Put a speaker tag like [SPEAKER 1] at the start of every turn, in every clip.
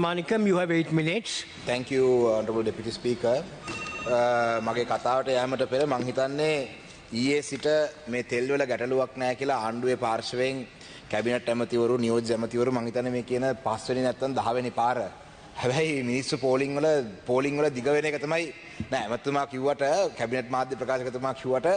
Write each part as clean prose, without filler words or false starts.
[SPEAKER 1] Manikam, you have 8 minutes.
[SPEAKER 2] Thank you, Honorable Deputy Speaker. මගේ කතාවට යෑමට පෙර මං හිතන්නේ ඊයේ සිට මේ තෙල් වල ගැටලුවක් නැහැ කියලා ආණ්ඩුවේ පාර්ශවයෙන් කැබිනට් ඇමතිවරු නියෝජ්‍ය ඇමතිවරු මං හිතන්නේ මේ කියන 5 වෙනි නැත්නම් 10 වෙනි පාර. හැබැයි මිනිස්සු පෝලිං වල දිග වෙන එක තමයි නෑ ඇමතුමා කිව්වට කැබිනට් මාධ්‍ය ප්‍රකාශකතුමා කිව්වට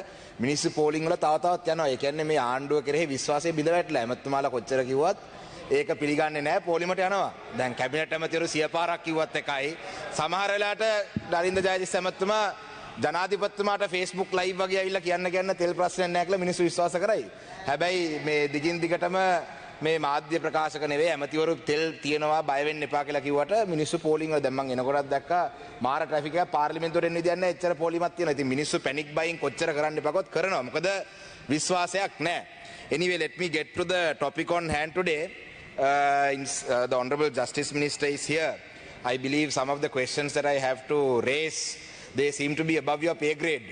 [SPEAKER 2] මිනිස්සු පෝලිං වල තව තවත් යනවා. ඒ කියන්නේ මේ ආණ්ඩුව කෙරෙහි විශ්වාසය බිඳ වැටලා ඇමතුමාලා කොච්චර කිව්වත් ඒක පිළිගන්නේ නැහැ පොලිමට යනවා. දැන් කැබිනට් ඇමතිවරු 100 පාරක් කිව්වත් එකයි. සමහර වෙලාවට නරින්ද ජයතිස්ස ඇමතුමා ජනාධිපතිතුමාට Facebook live වගේ ඇවිල්ලා කියන්න තෙල් ප්‍රශ්නයක් නැහැ කියලා මිනිස්සු විශ්වාස කරයි. හැබැයි මේ දිගින් දිගටම මේ මාධ්‍ය ප්‍රකාශක නෙවෙයි ඇමතිවරු තෙල් තියනවා බය වෙන්න එපා කියලා කිව්වට මිනිස්සු පෝලිං වල දැන් මම එනකොටත් දැක්කා මාර ට්‍රැෆික් එක පාර්ලිමේන්තුවට එන්න විදියක් නැහැ. එච්චර පෝලිමක් තියෙනවා. ඉතින් මිනිස්සු පැනික් බයින් කොච්චර කරන්න එපාකොත් කරනවා. මොකද විශ්වාසයක් නැහැ. Anyway, let me get to the topic on hand today. The Honorable Justice Minister is here. I believe some of the questions that I have to raise, they seem to be above your pay grade.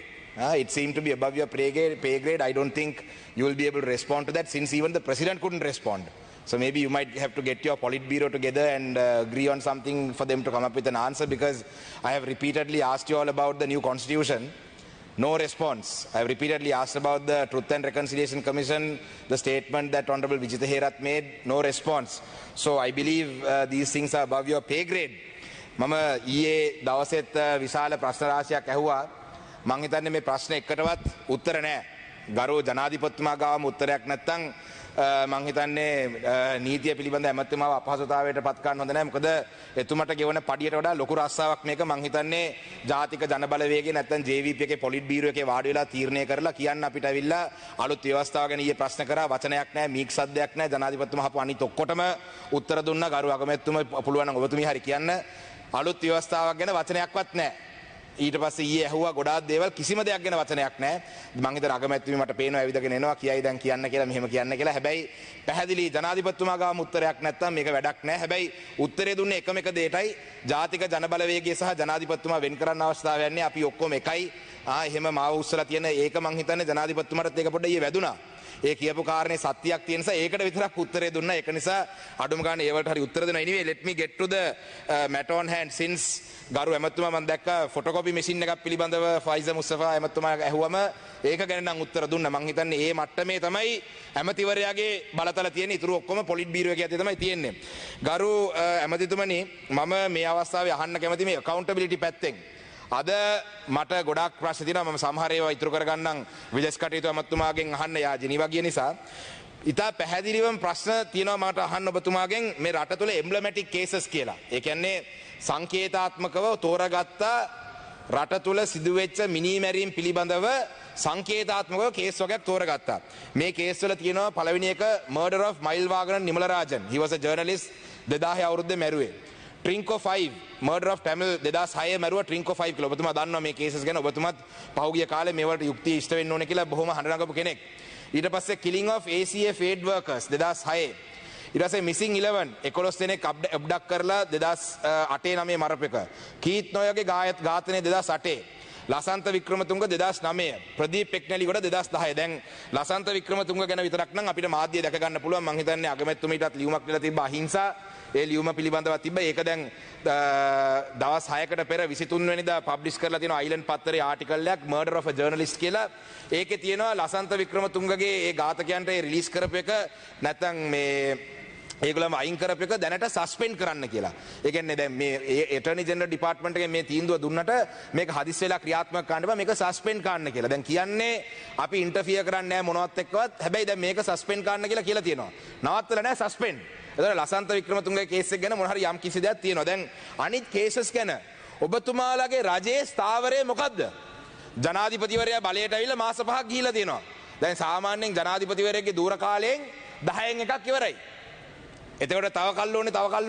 [SPEAKER 2] It seemed to be above your pay grade. I don't think you will be able to respond to that since even the President couldn't respond. So maybe you might have to get your Politburo together and agree on something for them to come up with an answer, because I have repeatedly asked you all about the new constitution. No response. I have repeatedly asked about the Truth and Reconciliation Commission, the statement that Honorable Vijitha Herath made, no response. So I believe these things are above your pay grade. Mama ඊයේ දවසෙත් විශාල ප්‍රශ්න රාශියක් ඇහුවා. මං හිතන්නේ මේ ප්‍රශ්න එකටවත් උත්තර නැහැ. ගරු ජනාධිපතිතුමා ගාවම උත්තරයක් නැත්නම් මං හිතන්නේ නීතිය පිළිබඳ ඇමතුමාව අපහසුතාවයට පත් කරන්න හොඳ නැහැ. මොකද එතුමට ගෙවන පඩියට වඩා ලොකු රස්සාවක් මේක. මං හිතන්නේ ජාතික ජනබලවේගයේ නැත්නම් JVP එකේ පොලිට් බීරෝ එකේ වාඩි වෙලා තීරණය කරලා කියන්න අපිට අවිල්ලා අලුත් ව්‍යවස්ථාව ගැන ඊයේ ප්‍රශ්න කරා. වචනයක් නැහැ, මීක් සද්දයක් නැහැ. ජනාධිපතිතුමා අහපු අනිත් ඔක්කොටම උත්තර දුන්නා. ගරු අගමැතිතුමා පුළුවන් නම් ඔබතුමී හරි කියන්න. අලුත් ව්‍යවස්ථාවක් ගැන වචනයක්වත් නැහැ. ඊට පස්සේ ඊයේ ඇහුවා ගොඩාක් දේවල්, කිසිම දෙයක් ගැන වචනයක් නැහැ. මං හිතන අගමැතිතුමී මට පේනවා ඇවිදගෙන එනවා කියයි දැන් කියන්න කියලා මෙහෙම කියන්න කියලා. හැබැයි පැහැදිලි ජනාධිපතිතුමා ගාම උත්තරයක් නැත්තම් මේක වැඩක් නැහැ. හැබැයි උත්තරේ දුන්නේ එකම එක දෙයටයි, ජාතික ජනබලවේගය සහ ජනාධිපතිතුමා වෙන් කරන්න අවස්ථාව යන්නේ අපි ඔක්කොම එකයි. එහෙම මාව උස්සලා තියෙන ඒක මං හිතන්නේ ජනාධිපතිතුමාටත් ඒක පොඩ්ඩක් ඊයේ වැදුනා. ඒ කියපු කාරණේ සත්‍යයක් තියෙන නිසා ඒකට විතරක් උත්තරේ දුන්නා. ඒක නිසා අඩුම ගන්න ඒවලට හරි උත්තර දෙනවා. Anyway, let me get to the matter on hand. Since ගරු ඇමතුමා මම දැක්කා ෆොටෝකෝපි මැෂින් එකක් පිළිබඳව ෆයිසර් මුස්තෆා ඇමතුමා ඇහුවම ඒක ගැන නම් උත්තර දුන්නා. මං හිතන්නේ මේ මට්ටමේ තමයි ඇමතිවරයාගේ බලතල තියෙන්නේ. ඉතුරු ඔක්කොම පොලිට් බීරෝ එකේ යටතේ තමයි තියෙන්නේ. ගරු ඇමතිතුමනි, මම මේ අවස්ථාවේ අහන්න කැමති මේ accountability පැත්තෙන්. අද මට ගොඩාක් ප්‍රශ්න තියෙනවා. මම සමහර ඒවා ඉතුරු කරගන්නම් විදේශ කටයුතු අමාත්‍යතුමාගෙන් අහන්න යා ජිනීවා ගිය නිසා. ඉතා පැහැදිලිවම ප්‍රශ්න තියෙනවා මට අහන්න ඔබතුමාගෙන් මේ රට තුළ එම්බ්ලමැටික් කේසස් කියලා. ඒ කියන්නේ සංකේතාත්මකව තෝරාගත්ත රට තුළ සිදුවෙච්ච මිනීමැරීම් පිළිබඳව සංකේතාත්මකව කේස් වගේක් තෝරාගත්තා. මේ කේස් වල තියෙනවා පළවෙනි එක murder of Mail Waganan Nimalaраjan. He was a journalist. 2000 අවුරුද්දේ මැරුවේ. Trinco 5 murder of Tamil 2006 මැරුවා Trinco 5 කියලා. ඔබතුමා දන්නවා මේ කේසස් ගැන. ඔබතුමාත් පහුගිය කාලේ මේවලට යුක්තිය ඉෂ්ට වෙන්න ඕනේ කියලා බොහොම හඬනගපු කෙනෙක්. ඊට පස්සේ killing of ACF aid workers 2006. ඊට පස්සේ missing 11 11 දෙනෙක් abduct කරලා 2008 9 මරපු එක. කීත් නොයගේ ඝාතනය 2008. ලසන්ත වික්‍රමතුංග 2009. ප්‍රදීප් පෙක්නැලිගොඩ 2010. දැන් ලසන්ත වික්‍රමතුංග ගැන විතරක් නම් අපිට මාධ්‍ය දැක ගන්න පුළුවන්. මං හිතන්නේ අගමැතිතුමීටත් ලියුමක් දීලා තිබ්බ අහිංසා. ඒ ලියුම පිළිබඳව තිබ්බ. ඒක දැන් දවස් 6කට පෙර 23 වෙනිදා පබ්ලිෂ් කරලා තියෙනවා අයිලන්ඩ් පත්තරේ ආටිකල් එකක් murder of a journalist කියලා. ඒකේ තියෙනවා ලසන්ත වික්‍රමතුංගගේ ඒ ඝාතකයන්ට ඒ රිලීස් කරපු එක නැත්නම් මේ ඒගොල්ලම අයින් කරපු එක දැනට සස්පෙන්ඩ් කරන්න කියලා. ඒ කියන්නේ දැන් මේ ඇටර්නි ජෙනරල් ඩිපාර්ට්මන්ට් එකෙන් මේ තීන්දුව දුන්නට මේක හදිස්සි වෙලා ක්‍රියාත්මක කරන්න බෑ, මේක සස්පෙන්ඩ් කරන්න කියලා. දැන් කියන්නේ අපි ඉන්ටර්ෆියර් කරන්නේ නැහැ මොනවත් එක්කවත්. හැබැයි දැන් මේක සස්පෙන්ඩ් කරන්න කියලා තියෙනවා. නවත්තලා නැහැ සස්පෙන්ඩ්. එතකොට ලසන්ත වික්‍රමතුංගගේ කේස් එක ගැන මොන හරි යම් කිසි දෙයක් තියෙනවා. දැන් අනිත් කේසස් ගැන ඔබතුමාලගේ රජයේ ස්ථාවරය මොකද්ද? ජනාධිපතිවරයා බලයට ඇවිල්ලා මාස 5ක් ගිහිලා තියෙනවා. දැන් සාමාන්‍යයෙන් ජනාධිපතිවරයාගේ දූර කාලයෙන් 10න් එකක් ඉවරයි. එතකොට තව කල්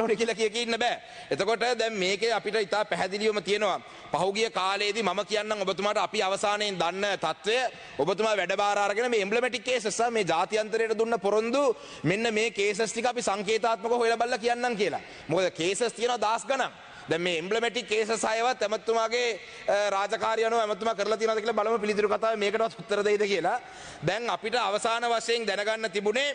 [SPEAKER 2] ඕනේ කියලා ඉන්න බෑ. එතකොට දැන් මේකේ අපිට ඉතා පැහැදිලිවම තියෙනවා පහුගිය කාලේදී මම කියන්නම් ඔබතුමාට අපි අවසානයෙන් දන්න තත්ත්වය. ඔබතුමා වැඩබාර අරගෙන මේ එම්බ්ලමැටික් කේසස් මේ ජාත්‍යන්තරයට දුන්න පොරොන්දු මෙන්න මේ කේසස් ටික අපි සංකේතාත්මකව හොයලා බලලා කියන්නම් කියලා. මොකද කේසස් තියෙනවා 10 ගණන්. දැන් මේ එම්බ්ලමැටික් කේසස් අයවත් ඇමතුමාගේ රාජකාරිය අනුව ඇමතුමා කරලා තියෙනවද කියලා බලමු පිළිතුරු කතාවේ මේකටවත් උත්තර දෙයිද කියලා. දැන් අපිට අවසාන වශයෙන් දැනගන්න තිබුණේ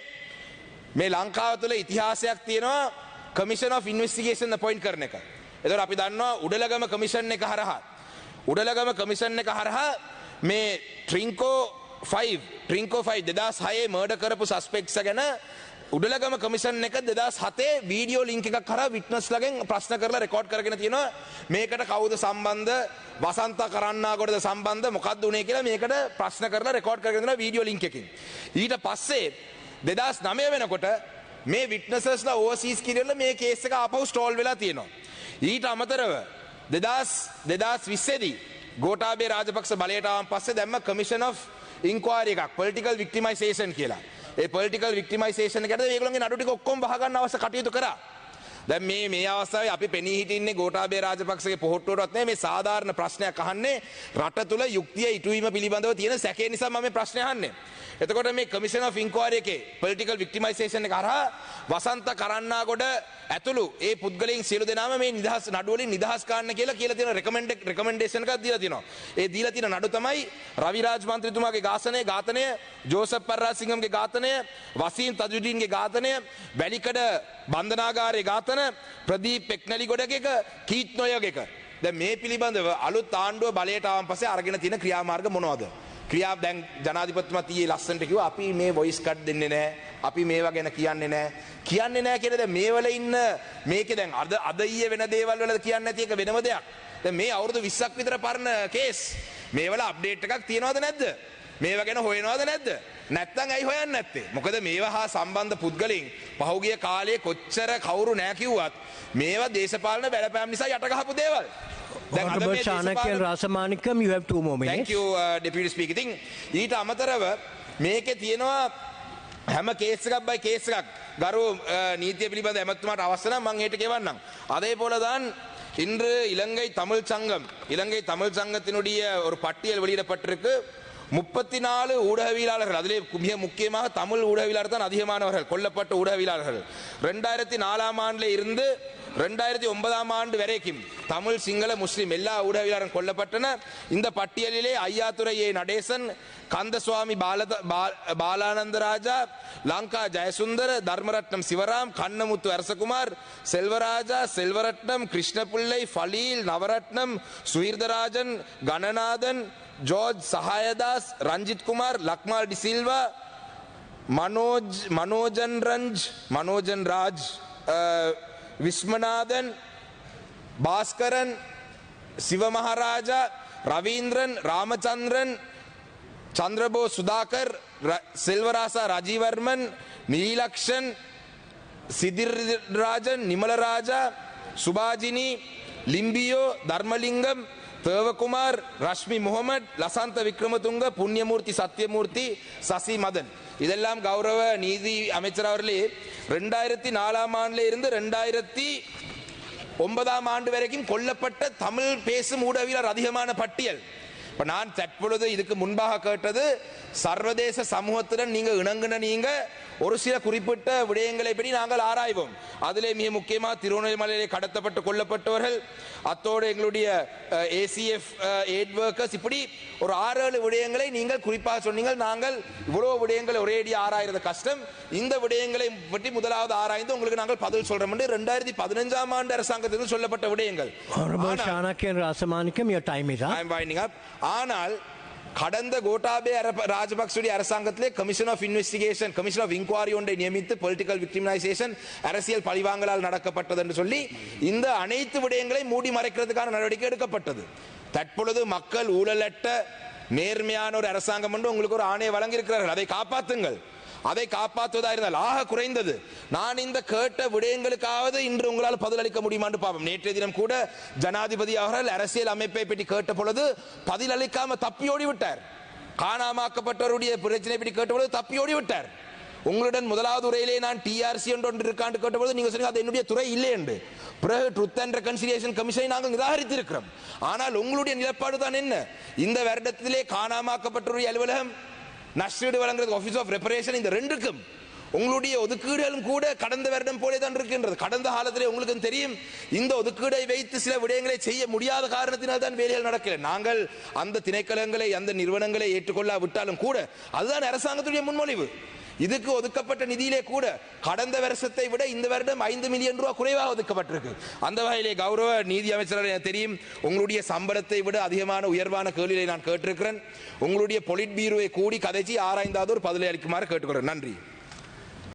[SPEAKER 2] මේ ලංකාව තුළ ඉතිහාසයක් තියෙනවා කමිෂන් of ඉන්වෙස්ටිගේෂන් අපොයින්ට් කරන එක. එතකොට අපි දන්නවා උඩලගම කමිෂන් එක හරහා මේ ට්‍රින්කෝ 5 2006 මර්ඩර් කරපු සස්පෙක්ට්ස් ගැන උඩලගම කමිෂන් එක 2007 වීඩියෝ ලින්ක් එකක් කරා විට්නස්ලගෙන් ප්‍රශ්න කරලා රෙකෝඩ් කරගෙන තියෙනවා මේකට කවුද සම්බන්ධ වසන්ත කරන්නාගොඩද සම්බන්ධ මොකක්ද උනේ කියලා මේකට ප්‍රශ්න කරලා රෙකෝඩ් කරගෙන තියෙනවා වීඩියෝ ලින්ක් එකකින්. ඊට පස්සේ 2009 වෙනකොට මේ විට්නසස්ලා ඕවර්සීස් කිරියලා මේ කේස් එක ආපහු ස්ටෝල් වෙලා තියෙනවා. ඊට අමතරව 2020 දී ගෝඨාභය රාජපක්ෂ බලයට ආවන් පස්සේ දැම්ම කමිෂන් of ඉන්ක්වයරි එකක් පොලිටිකල් වික්ටිමයිසේෂන් කියලා. ඒ පොලිටිකල් වික්ටිමයිසේෂන් එකට මේගොල්ලන්ගේ නඩු ටික ඔක්කොම වහ ගන්න අවශ්‍ය කටයුතු කරා. දැන් මේ අවස්ථාවේ අපි පෙනී හිටින්නේ ගෝඨාභය රාජපක්ෂගේ පොහොට්ටුවටවත් නෙමෙයි මේ සාධාරණ ප්‍රශ්නයක් අහන්නේ රට තුල යුක්තිය ඉටුවීම පිළිබඳව තියෙන සැකේ නිසා මම මේ ප්‍රශ්නේ අහන්නේ. එතකොට මේ කමිෂන් of ඉන්ක්වයරි එකේ පොලිටිකල් වික්ටිමයිසේෂන් එක හරහා වසන්ත කරන්නාගොඩ ඇතුළු ඒ පුද්ගලයන් සියලු දෙනාම මේ නිදහස් නඩු වලින් නිදහස් ගන්න කියලා තියෙන රෙකමෙන්ඩේෂන් එකක් දීලා තිනවා. ඒ දීලා තියෙන නඩු තමයි රවිරාජ් මන්ත්‍රීතුමාගේ ඝාතනය, ජෝසප් පර්රාසිංහම්ගේ ඝාතනය, වසීම් තජුඩීන්ගේ ඝාතනය, වැලිකඩ බන්ධනාගාරයේ ඝාතන, ප්‍රදීප් පෙක්නලිගොඩක එක, කීත් නොයග එක. දැන් මේ පිළිබඳව අලුත් ආණ්ඩුව බලයට ආවන් පස්සේ අරගෙන තියෙන ක්‍රියාමාර්ග මොනවද? දැන් ජනාධිපතිතුමා ඊයේ ලස්සනට කිව්වා අපි මේ වොයිස් කට් දෙන්නේ නැහැ. අපි මේවා ගැන කියන්නේ නැහැ. කියන්නේ නැහැ කියලා දැන් මේවල ඉන්න මේකේ දැන් අද ඊයේ වෙන දේවල් වල කියන්නේ නැති එක වෙනම දෙයක්. දැන් මේ අවුරුදු 20ක් විතර පරණ කේස්. මේවල අප්ඩේට් එකක් තියනවද නැද්ද? මේවා ගැන හොයනවද නැද්ද? නැත්තම් ඇයි හොයන්නේ නැත්තේ? මොකද මේවා හා සම්බන්ධ පුද්ගලයන් පහුගිය කාලේ කොච්චර කවුරු නැහැ කිව්වත් මේවා දේශපාලන බලපෑම් නිසා යට ගහපු දේවල්.
[SPEAKER 1] Honorable Chanakyan Rasamanikam, you have 2 more minutes.
[SPEAKER 2] Thank you, Deputy Speaker. ඉතින් ඊට අමතරව මේකේ තියෙනවා හැම කේස් එකක් බයි කේස් එකක් ගරු நீதிය පිළිබඳ ඇමතුමාට අවශ්‍ය නම් මම හෙට ගෙවන්නම්. அதே போல தான் இன்று இலங்கை தமிழ் சங்கத்தினுடைய ஒரு பட்டியல் வெளியிடப்பட்டிருக்கு. 34 ஊடகவியலாளர்கள் அதிலே மிக முக்கியமாக தமிழ் ஊடகவியலாளர் தான் அதிகமானவர்கள் கொல்லப்பட்ட ஊடகவியலாளர்கள் 2004 ஆண்டிலே இருந்து 2009 ஆண்டு வரைக்கும் தமிழ் சிங்கள முஸ்லிம் எல்லா ஊடகவியலாளரும் கொல்லப்பட்டன. இந்த பட்டியலிலே ஐயாத்துரை ஏ நடேசன், கந்தசுவாமி பாலானந்த ராஜா, லங்கா ஜெயசுந்தர, தர்மரட்னம் சிவராம், கண்ணமுத்து அரசகுமார், செல்வராஜா, செல்வரட்னம், கிருஷ்ணபிள்ளை, ஃபலீல், நவரட்னம், சுஹீர்தராஜன், கணநாதன், ஜார்ஜ் சஹாயதாஸ், ரஞ்சித் குமார், லக்மால் டி சில்வா, மனோஜன் ராஜ், விஸ்வநாதன், பாஸ்கரன், சிவமகாராஜா, ரவீந்திரன், ராமச்சந்திரன், சந்திரபோ சுதாகர், செல்வராசா ராஜீவர்மன், நீலக்ஷன், சிதிர்ராஜன், நிமலராஜா, சுபாஜினி, லிம்பியோ, தர்மலிங்கம், தேவகுமார், ரஷ்மி முகமது, லசந்த விக்ரமதுங்க, புண்ணியமூர்த்தி சத்யமூர்த்தி, சசி மதன். இதெல்லாம் கௌரவ நீதி அமைச்சர் அவர்களே 2004 ஆண்டில் இருந்து 2009 ஆண்டு வரைக்கும் கொல்லப்பட்ட தமிழ் பேசும் ஊடகவியலாளர் அதிகமான பட்டியல். இப்ப நான் தற்பொழுது இதுக்கு முன்பாக கேட்டது சர்வதேச சமூகத்துடன் நீங்க இணங்குன நீங்க ஒரு சில குறிப்பிட்ட விடயங்களை பற்றி நாங்கள் ஆராய்வோம். அதிலே மிக முக்கியமாக திருவண்ணாமலையிலே கடத்தப்பட்டு கொல்லப்பட்டவர்கள், அத்தோடு எங்களுடைய ஏசிஎஃப் எய்ட் ஒர்க்கர்ஸ், இப்படி ஒரு 6-7 விடயங்களை நீங்கள் குறிப்பாக சொன்னீங்கள். நாங்கள் இவ்வளவு விடயங்களை ஒரேடி ஆராய்றது கஷ்டம். இந்த விடயங்களை பற்றி முதலாவது ஆராய்ந்து உங்களுக்கு நாங்கள் பதில் சொல்றோம். 2015 ஆண்டு அரசாங்கத்திலிருந்து சொல்லப்பட்ட விடயங்கள். ஆனால் கடந்த கோட்டாபே ராஜபக்சவுடைய அரசாங்கத்திலே commission of investigation, commission of inquiry ஒன்றை நியமித்து பொலிட்டிக்கல் விக்டிமைசேஷன், அரசியல் பழிவாங்கலால் நடக்கப்பட்டது என்று சொல்லி இந்த அனைத்து விடயங்களை மூடி மறைக்கிறதுக்கான நடவடிக்கை எடுக்கப்பட்டது. தற்பொழுது மக்கள் ஊழலற்ற நேர்மையான ஒரு அரசாங்கம் என்று உங்களுக்கு ஒரு ஆணையை வழங்கி இருக்கிறார்கள். அதை காப்பாற்றுங்கள். அதை காப்பாற்றுவதா இருந்தால் ஆக குறைந்தது நான் இந்த கேட்ட விடயங்களுக்காவது இன்று உங்களால் பதிலளிக்க முடியுமா என்று பார்ப்போம். நேற்றைய தினம் கூட ஜனாதிபதி அவர்கள் அரசியல் அமைப்பை பற்றி கேட்ட பொழுது பதிலளிக்காம தப்பியோடி விட்டார். காணாமாக்கப்பட்டவருடைய பிரச்சனை பற்றி கேட்ட பொழுது தப்பியோடி விட்டார். உங்களுடன் முதலாவது உரையிலே நான் டிஆர்சி ஒன்று இருக்காண்டு கேட்டபோது நீங்க சொன்னீங்க அது என்னுடைய துறை இல்லை என்று. பிறகு ட்ரூத் அண்ட் ரெகன்சிலியேஷன் கமிஷனை நாங்கள் நிராகரித்திருக்கிறோம். ஆனால் உங்களுடைய நிலப்பாடு தான் என்ன? இந்த வருடத்திலே காணாமாக்கப்பட்டவருடைய அலுவலகம், நஷ்டீடு வழங்குறது ஆஃபீஸ் ஆஃப் ரெப்பரேஷன், இந்த ரெண்டுக்கும் உங்களுடைய ஒதுக்கீடுகளும் கூட கடந்த வருடம் போலே தான் இருக்கின்றது. கடந்த காலத்திலே உங்களுக்கு தெரியும் இந்த ஒதுக்கீடை வைத்து சில விடயங்களை செய்ய முடியாத காரணத்தினால் தான் வேலைகள் நடக்கல. நாங்கள் அந்த திணைக்களங்களை அந்த நிறுவனங்களை ஏற்றுக்கொள்ள விட்டாலும் கூட அதுதான் அரசாங்கத்துடைய முன்மொழிவு. இதுக்கு ஒதுக்கப்பட்ட நிதியிலே கூட கடந்த வருஷத்தை விட இந்த வருடம் 5 மில்லியன் ரூபாய் குறைவாக ஒதுக்கப்பட்டிருக்கு. அந்த வகையிலே கௌரவ நீதி அமைச்சர் எனக்கு தெரியும் உங்களுடைய சம்பளத்தை விட அதிகமான உயர்வான கேள்வியை நான் கேட்டிருக்கிறேன். உங்களுடைய பொலிட் பீரோவை கூடி கதைச்சி ஆராய்ந்தாது ஒரு பதிலை அளிக்குமாறு கேட்டுக்கொள்கிறேன். நன்றி.